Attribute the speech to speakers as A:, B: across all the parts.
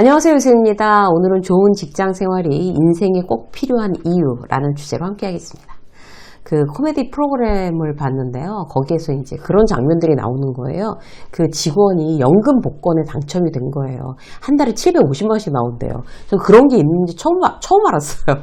A: 안녕하세요, 유세입니다. 오늘은 좋은 직장 생활이 인생에 꼭 필요한 이유라는 주제로 함께 하겠습니다. 그 코미디 프로그램을 봤는데요. 거기에서 이제 그런 장면들이 나오는 거예요. 그 직원이 연금 복권에 당첨이 된 거예요. 한 달에 750만 원씩 나온대요. 저 그런 게 있는지 처음 알았어요.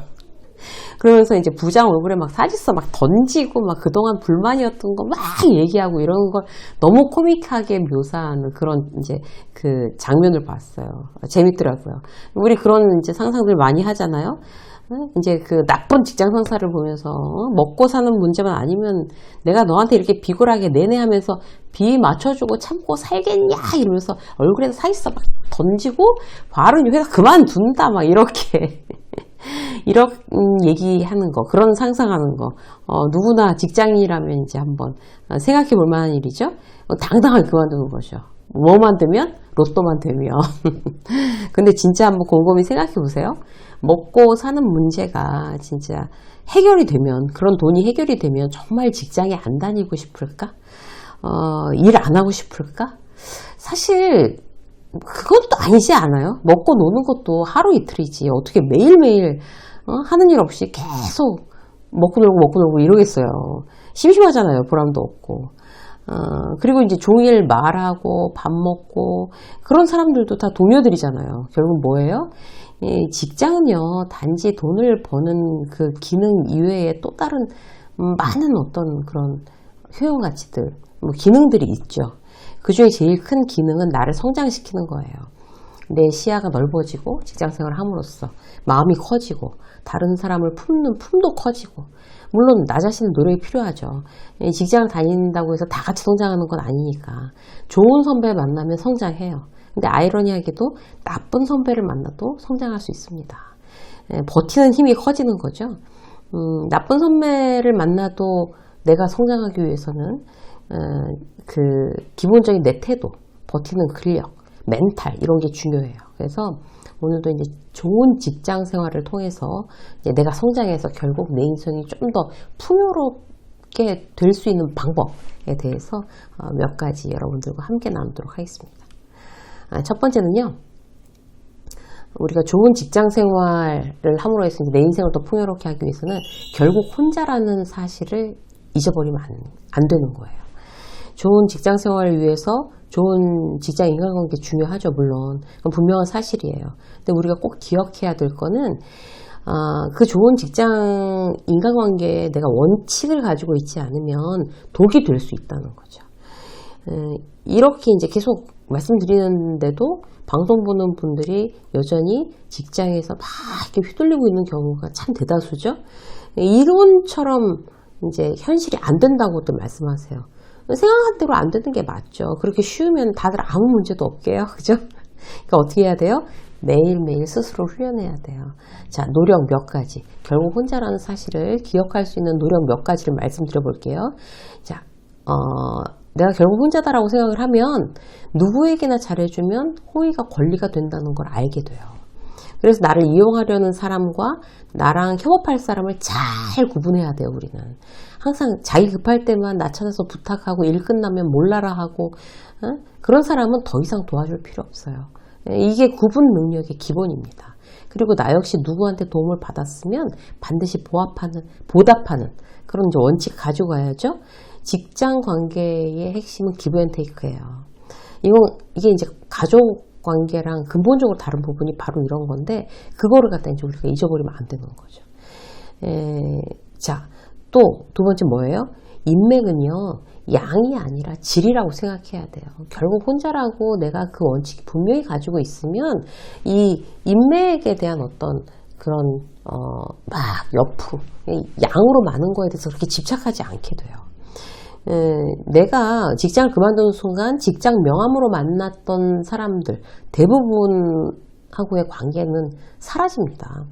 A: 그러면서 이제 부장 얼굴에 막 사직서 막 던지고 막 그동안 불만이었던 거 막 얘기하고 이런 걸 너무 코믹하게 묘사하는 그런 이제 그 장면을 봤어요. 재밌더라고요. 우리 그런 이제 상상들 많이 하잖아요. 이제 그 나쁜 직장 상사를 보면서 먹고 사는 문제만 아니면 내가 너한테 이렇게 비굴하게 내내 하면서 비 맞춰주고 참고 살겠냐 이러면서 얼굴에다 사직서 막 던지고 바로 회사 그만둔다 막 이렇게 이런 얘기하는 거, 그런 상상하는 거, 누구나 직장인이라면 이제 한번 생각해 볼 만한 일이죠. 당당하게 그만두는 거죠. 뭐만 되면? 로또만 되면. 근데 진짜 한번 곰곰이 생각해 보세요. 먹고 사는 문제가 진짜 해결이 되면, 그런 돈이 해결이 되면 정말 직장에 안 다니고 싶을까? 일 안 하고 싶을까? 사실, 그건 또 아니지 않아요? 먹고 노는 것도 하루 이틀이지. 어떻게 매일매일 하는 일 없이 계속 먹고 놀고 이러겠어요. 심심하잖아요. 보람도 없고. 그리고 이제 종일 말하고 밥 먹고 그런 사람들도 다 동료들이잖아요. 결국 뭐예요? 직장은요, 단지 돈을 버는 그 기능 이외에 또 다른 많은 어떤 그런 효용 가치들, 기능들이 있죠. 그 중에 제일 큰 기능은 나를 성장시키는 거예요. 내 시야가 넓어지고 직장생활을 함으로써 마음이 커지고 다른 사람을 품는 품도 커지고, 물론 나 자신의 노력이 필요하죠. 직장을 다닌다고 해서 다 같이 성장하는 건 아니니까. 좋은 선배 만나면 성장해요. 근데 아이러니하게도 나쁜 선배를 만나도 성장할 수 있습니다. 버티는 힘이 커지는 거죠. 나쁜 선배를 만나도 내가 성장하기 위해서는 그 기본적인 내 태도, 버티는 근력, 멘탈 이런 게 중요해요. 그래서 오늘도 이제 좋은 직장 생활을 통해서 이제 내가 성장해서 결국 내 인생이 좀 더 풍요롭게 될 수 있는 방법에 대해서 몇 가지 여러분들과 함께 나누도록 하겠습니다. 첫 번째는요, 우리가 좋은 직장 생활을 함으로 해서 내 인생을 더 풍요롭게 하기 위해서는 결국 혼자라는 사실을 잊어버리면 안 되는 거예요. 좋은 직장 생활을 위해서 좋은 직장 인간관계 중요하죠, 물론. 그건 분명한 사실이에요. 근데 우리가 꼭 기억해야 될 거는, 그 좋은 직장 인간관계에 내가 원칙을 가지고 있지 않으면 독이 될 수 있다는 거죠. 이렇게 이제 계속 말씀드리는데도 방송 보는 분들이 여전히 직장에서 막 이렇게 휘둘리고 있는 경우가 참 대다수죠. 이론처럼 이제 현실이 안 된다고도 말씀하세요. 생각한 대로 안 되는 게 맞죠. 그렇게 쉬우면 다들 아무 문제도 없게요. 그죠? 그러니까 어떻게 해야 돼요? 매일매일 스스로 훈련해야 돼요. 자, 노력 몇 가지. 결국 혼자라는 사실을 기억할 수 있는 노력 몇 가지를 말씀드려 볼게요. 자, 내가 결국 혼자다라고 생각을 하면 누구에게나 잘해주면 호의가 권리가 된다는 걸 알게 돼요. 그래서 나를 이용하려는 사람과 나랑 협업할 사람을 잘 구분해야 돼요, 우리는. 항상 자기 급할 때만 나 찾아서 부탁하고 일 끝나면 몰라라 하고, 그런 사람은 더 이상 도와줄 필요 없어요. 이게 구분 능력의 기본입니다. 그리고 나 역시 누구한테 도움을 받았으면 반드시 보답하는 그런 이제 원칙 가지고 가야죠. 직장 관계의 핵심은 기브 앤 테이크예요. 이게 이제 가족 관계랑 근본적으로 다른 부분이 바로 이런 건데, 그거를 갖다 이제 우리가 잊어버리면 안 되는 거죠. 자, 또 두 번째 뭐예요? 인맥은요, 양이 아니라 질이라고 생각해야 돼요. 결국 혼자라고 내가 그 원칙 분명히 가지고 있으면 이 인맥에 대한 어떤 그런 막 여프, 양으로 많은 거에 대해서 그렇게 집착하지 않게 돼요. 내가 직장을 그만두는 순간 직장 명함으로 만났던 사람들 대부분하고의 관계는 사라집니다.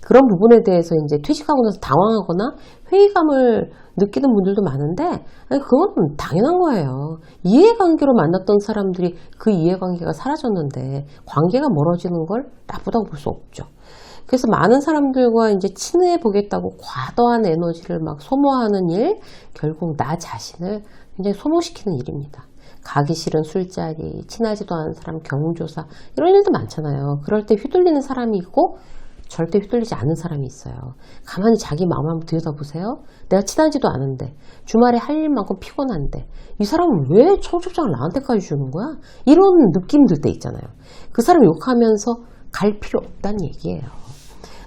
A: 그런 부분에 대해서 이제 퇴직하고 나서 당황하거나 회의감을 느끼는 분들도 많은데, 그건 당연한 거예요. 이해관계로 만났던 사람들이 그 이해관계가 사라졌는데 관계가 멀어지는 걸 나쁘다고 볼 수 없죠. 그래서 많은 사람들과 이제 친해 보겠다고 과도한 에너지를 막 소모하는 일, 결국 나 자신을 굉장히 소모시키는 일입니다. 가기 싫은 술자리, 친하지도 않은 사람 경조사 이런 일도 많잖아요. 그럴 때 휘둘리는 사람이 있고 절대 휘둘리지 않는 사람이 있어요. 가만히 자기 마음 한번 들여다보세요. 내가 친하지도 않은데 주말에 할 일만큼 피곤한데 이 사람은 왜 청첩장을 나한테까지 주는 거야? 이런 느낌 들 때 있잖아요. 그 사람 욕하면서 갈 필요 없다는 얘기예요.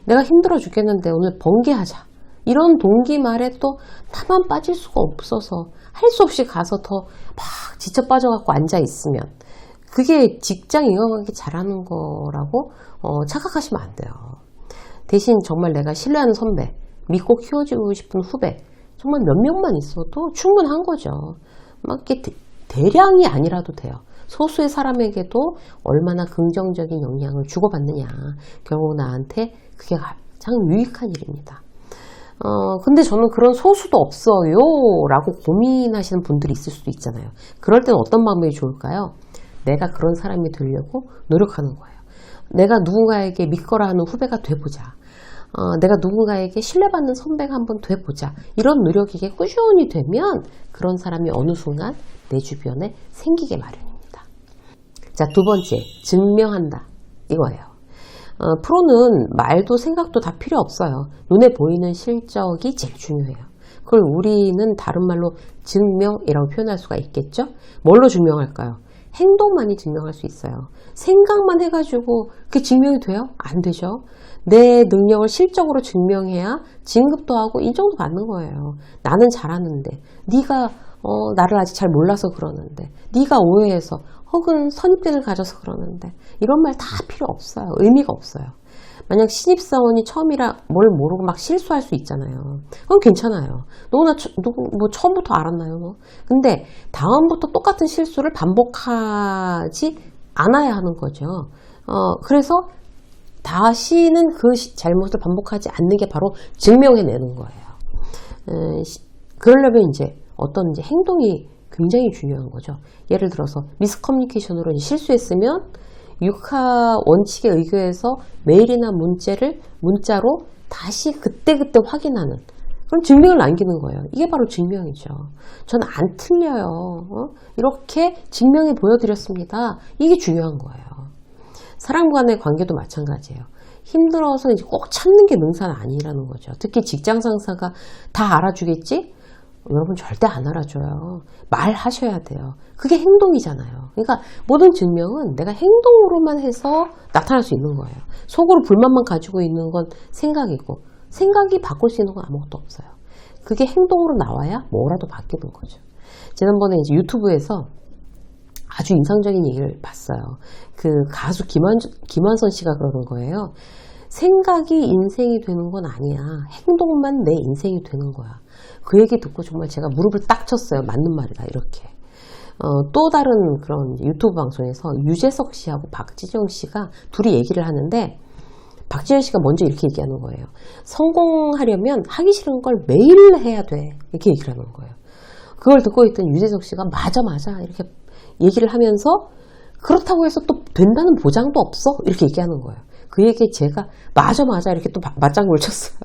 A: 내가 힘들어 죽겠는데 오늘 번개하자. 이런 동기 말에 또 나만 빠질 수가 없어서 할 수 없이 가서 더 막 지쳐 빠져갖고 앉아있으면 그게 직장 인간관계 잘하는 거라고 착각하시면 안 돼요. 대신 정말 내가 신뢰하는 선배, 믿고 키워주고 싶은 후배 정말 몇 명만 있어도 충분한 거죠. 막 이렇게 대량이 아니라도 돼요. 소수의 사람에게도 얼마나 긍정적인 영향을 주고받느냐. 결국 나한테 그게 가장 유익한 일입니다. 근데 저는 그런 소수도 없어요 라고 고민하시는 분들이 있을 수도 있잖아요. 그럴 때는 어떤 방법이 좋을까요? 내가 그런 사람이 되려고 노력하는 거예요. 내가 누군가에게 믿거라 하는 후배가 돼보자. 내가 누군가에게 신뢰받는 선배가 한번 돼보자. 이런 노력이 이게 꾸준히 되면 그런 사람이 어느 순간 내 주변에 생기게 마련입니다. 자, 두 번째, 증명한다. 이거예요. 프로는 말도 생각도 다 필요 없어요. 눈에 보이는 실적이 제일 중요해요. 그걸 우리는 다른 말로 증명이라고 표현할 수가 있겠죠? 뭘로 증명할까요? 행동만이 증명할 수 있어요. 생각만 해가지고 그게 증명이 돼요? 안 되죠. 내 능력을 실적으로 증명해야 진급도 하고 인정도 받는 거예요. 나는 잘하는데 네가 나를 아직 잘 몰라서 그러는데 네가 오해해서 혹은 선입견을 가져서 그러는데 이런 말 다 필요 없어요. 의미가 없어요. 만약 신입사원이 처음이라 뭘 모르고 막 실수할 수 있잖아요. 그건 괜찮아요. 뭐 처음부터 알았나요? 뭐. 근데 다음부터 똑같은 실수를 반복하지 않아야 하는 거죠. 그래서 다시는 그 잘못을 반복하지 않는 게 바로 증명해내는 거예요. 그러려면 이제 어떤 이제 행동이 굉장히 중요한 거죠. 예를 들어서 미스커뮤니케이션으로 실수했으면 육하 원칙에 의거해서 메일이나 문자로 다시 그때그때 확인하는 그런 증명을 남기는 거예요. 이게 바로 증명이죠. 저는 안 틀려요. 이렇게 증명해 보여드렸습니다. 이게 중요한 거예요. 사람 간의 관계도 마찬가지예요. 힘들어서 이제 꼭 참는 게 능사는 아니라는 거죠. 특히 직장 상사가 다 알아주겠지? 여러분 절대 안 알아줘요. 말하셔야 돼요. 그게 행동이잖아요. 그러니까 모든 증명은 내가 행동으로만 해서 나타날 수 있는 거예요. 속으로 불만만 가지고 있는 건 생각이고 생각이 바꿀 수 있는 건 아무것도 없어요. 그게 행동으로 나와야 뭐라도 바뀌는 거죠. 지난번에 이제 유튜브에서 아주 인상적인 얘기를 봤어요. 그 가수 김완선 씨가 그러는 거예요. 생각이 인생이 되는 건 아니야. 행동만 내 인생이 되는 거야. 그 얘기 듣고 정말 제가 무릎을 딱 쳤어요. 맞는 말이다. 이렇게. 또 다른 그런 유튜브 방송에서 유재석 씨하고 박지정 씨가 둘이 얘기를 하는데 박지현 씨가 먼저 이렇게 얘기하는 거예요. 성공하려면 하기 싫은 걸 매일 해야 돼. 이렇게 얘기를 하는 거예요. 그걸 듣고 있던 유재석 씨가 맞아 이렇게 얘기를 하면서 그렇다고 해서 또 된다는 보장도 없어. 이렇게 얘기하는 거예요. 그 얘기에 제가 맞아 이렇게 또 맞장구를 쳤어요.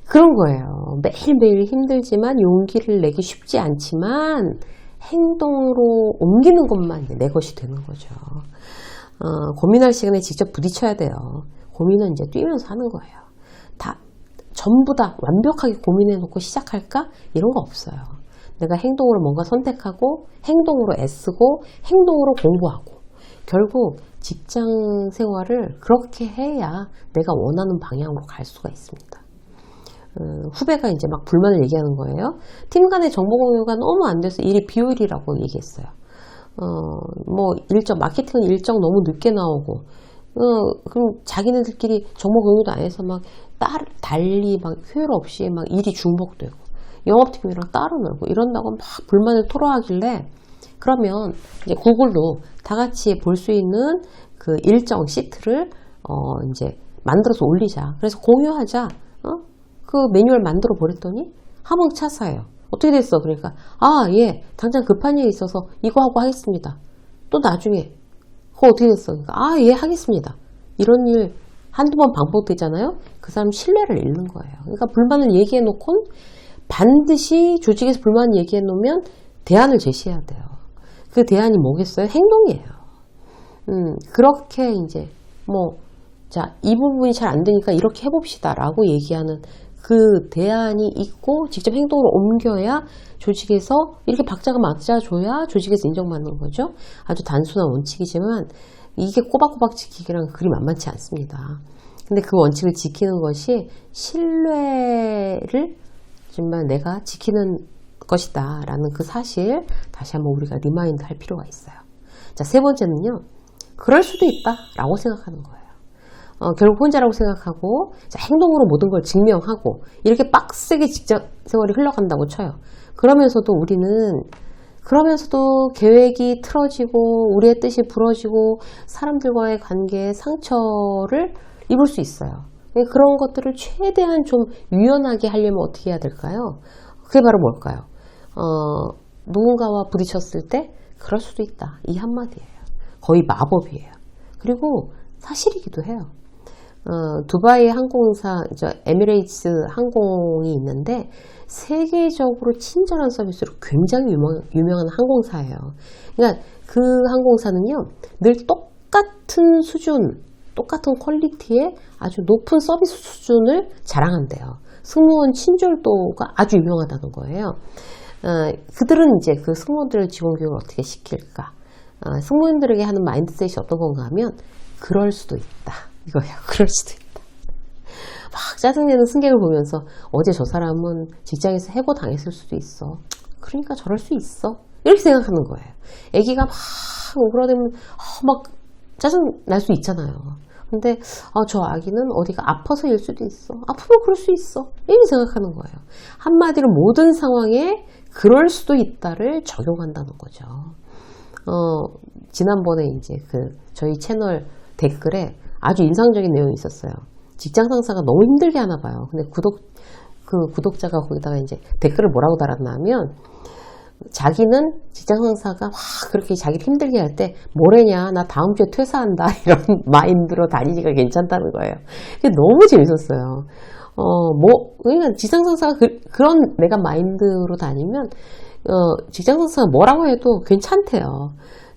A: 그런 거예요. 매일매일 힘들지만 용기를 내기 쉽지 않지만 행동으로 옮기는 것만 내 것이 되는 거죠. 고민할 시간에 직접 부딪혀야 돼요. 고민은 이제 뛰면서 하는 거예요. 전부 다 완벽하게 고민해놓고 시작할까? 이런 거 없어요. 내가 행동으로 뭔가 선택하고 행동으로 애쓰고 행동으로 공부하고 결국 직장 생활을 그렇게 해야 내가 원하는 방향으로 갈 수가 있습니다. 후배가 이제 막 불만을 얘기하는 거예요. 팀 간의 정보 공유가 너무 안 돼서 일이 비효율이라고 얘기했어요. 마케팅은 일정 너무 늦게 나오고, 그럼 자기네들끼리 정보 공유도 안 해서 막 달리 막 효율 없이 막 일이 중복되고, 영업팀이랑 따로 놀고 이런다고 막 불만을 토로하길래, 그러면 이제 구글도 다 같이 볼 수 있는 그 일정 시트를 이제 만들어서 올리자. 그래서 공유하자. 그 매뉴얼 만들어 버렸더니 하방차사예요. 어떻게 됐어? 그러니까 예, 당장 급한 일이 있어서 이거 하고 하겠습니다. 또 나중에 그거 어떻게 됐어? 그러니까 예, 하겠습니다. 이런 일 한두 번 반복되잖아요. 그 사람 신뢰를 잃는 거예요. 그러니까 불만을 얘기해 놓고 반드시 조직에서 불만 얘기해 놓으면 대안을 제시해야 돼요. 그 대안이 뭐겠어요? 행동이에요. 그렇게 이제 자, 이 부분이 잘 안 되니까 이렇게 해봅시다 라고 얘기하는 그 대안이 있고 직접 행동으로 옮겨야 조직에서 이렇게 박자가 맞아줘야 조직에서 인정받는 거죠. 아주 단순한 원칙이지만 이게 꼬박꼬박 지키기랑 그리 만만치 않습니다. 근데 그 원칙을 지키는 것이 신뢰를 정말 내가 지키는 것이다 라는 그 사실 다시 한번 우리가 리마인드 할 필요가 있어요. 자, 세 번째는요. 그럴 수도 있다 라고 생각하는 거예요. 결국 혼자라고 생각하고 자, 행동으로 모든 걸 증명하고 이렇게 빡세게 직장 생활이 흘러간다고 쳐요. 그러면서도 계획이 틀어지고 우리의 뜻이 부러지고 사람들과의 관계에 상처를 입을 수 있어요. 그런 것들을 최대한 좀 유연하게 하려면 어떻게 해야 될까요? 그게 바로 뭘까요? 누군가와 부딪혔을 때 그럴 수도 있다. 이 한마디예요. 거의 마법이에요. 그리고 사실이기도 해요. 두바이 항공사, 에미레이츠 항공이 있는데 세계적으로 친절한 서비스로 굉장히 유명한 항공사예요. 그러니까 그 항공사는요, 늘 똑같은 수준, 똑같은 퀄리티의 아주 높은 서비스 수준을 자랑한대요. 승무원 친절도가 아주 유명하다는 거예요. 그들은 이제 그 승무원들의 직원 교육을 어떻게 시킬까? 승무원들에게 하는 마인드셋이 어떤 건가 하면 그럴 수도 있다. 이거예요. 그럴 수도 있다. 막 짜증내는 승객을 보면서 어제 저 사람은 직장에서 해고 당했을 수도 있어. 그러니까 저럴 수 있어. 이렇게 생각하는 거예요. 애기가 막 오그라들면 막 짜증 날 수 있잖아요. 근데 저 아기는 어디가 아파서일 수도 있어. 아프면 그럴 수 있어. 이렇게 생각하는 거예요. 한마디로 모든 상황에 그럴 수도 있다를 적용한다는 거죠. 지난번에 이제 저희 채널 댓글에 아주 인상적인 내용이 있었어요. 직장 상사가 너무 힘들게 하나 봐요. 근데 구독자가 거기다가 이제 댓글을 뭐라고 달았냐면 자기는 직장 상사가 막 그렇게 자기를 힘들게 할 때 뭐래냐 나 다음 주에 퇴사한다 이런 마인드로 다니니까 괜찮다는 거예요. 그게 너무 재밌었어요. 그러니까 직장 상사가 그런 내가 마인드로 다니면 직장 상사가 뭐라고 해도 괜찮대요.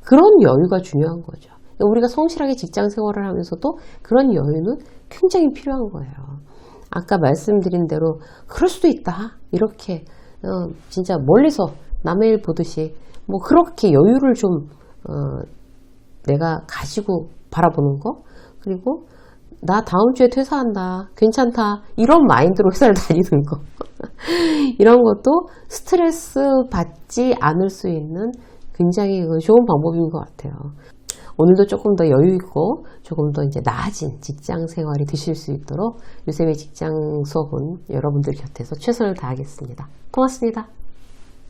A: 그런 여유가 중요한 거죠. 우리가 성실하게 직장 생활을 하면서도 그런 여유는 굉장히 필요한 거예요. 아까 말씀드린 대로 그럴 수도 있다. 이렇게 진짜 멀리서 남의 일 보듯이 그렇게 여유를 좀 내가 가지고 바라보는 거, 그리고 나 다음 주에 퇴사한다. 괜찮다. 이런 마인드로 회사를 다니는 거. 이런 것도 스트레스 받지 않을 수 있는 굉장히 좋은 방법인 것 같아요. 오늘도 조금 더 여유 있고 조금 더 이제 나아진 직장 생활이 되실 수 있도록 요셉의 직장 수업은 여러분들 곁에서 최선을 다하겠습니다. 고맙습니다.